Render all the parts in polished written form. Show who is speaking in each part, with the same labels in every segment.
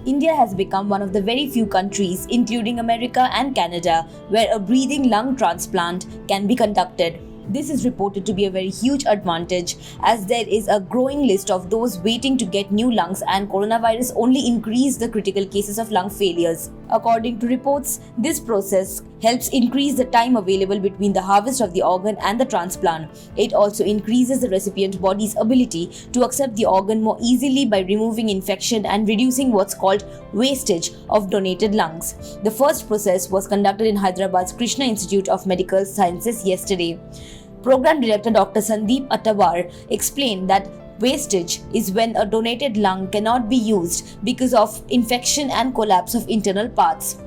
Speaker 1: India has become one of the very few countries, including America and Canada, where a breathing lung transplant can be conducted. This is reported to be a very huge advantage as there is a growing list of those waiting to get new lungs, and coronavirus only increased the critical cases of lung failures. According to reports, this process helps increase the time available between the harvest of the organ and the transplant. It also increases the recipient body's ability to accept the organ more easily by removing infection and reducing what's called wastage of donated lungs. The first process was conducted in Hyderabad's Krishna Institute of Medical Sciences yesterday. Program Director Dr. Sandeep Attawar explained that wastage is when a donated lung cannot be used because of infection and collapse of internal parts.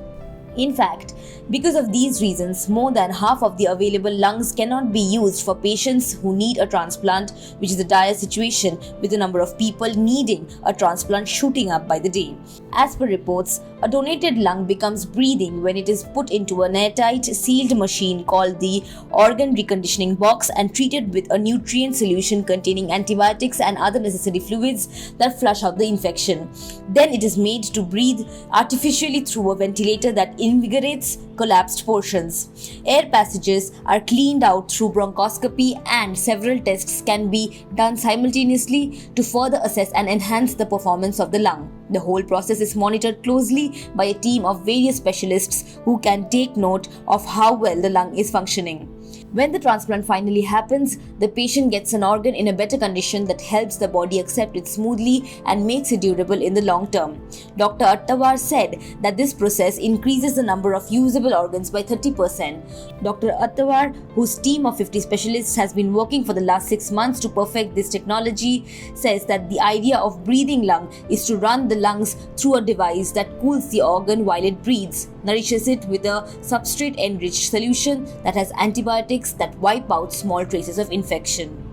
Speaker 1: In fact, because of these reasons, more than half of the available lungs cannot be used for patients who need a transplant, which is a dire situation with the number of people needing a transplant shooting up by the day. As per reports, a donated lung becomes breathing when it is put into an airtight, sealed machine called the organ reconditioning box and treated with a nutrient solution containing antibiotics and other necessary fluids that flush out the infection. Then it is made to breathe artificially through a ventilator that invigorates collapsed portions. Air passages are cleaned out through bronchoscopy, and several tests can be done simultaneously to further assess and enhance the performance of the lung. The whole process is monitored closely by a team of various specialists who can take note of how well the lung is functioning. When the transplant finally happens, the patient gets an organ in a better condition that helps the body accept it smoothly and makes it durable in the long term. Dr. Attawar said that this process increases the number of usable organs by 30%. Dr. Attawar, whose team of 50 specialists has been working for the last 6 months to perfect this technology, says that the idea of breathing lung is to run the lungs through a device that cools the organ while it breathes, nourishes it with a substrate-enriched solution that has antibiotics that wipe out small traces of infection.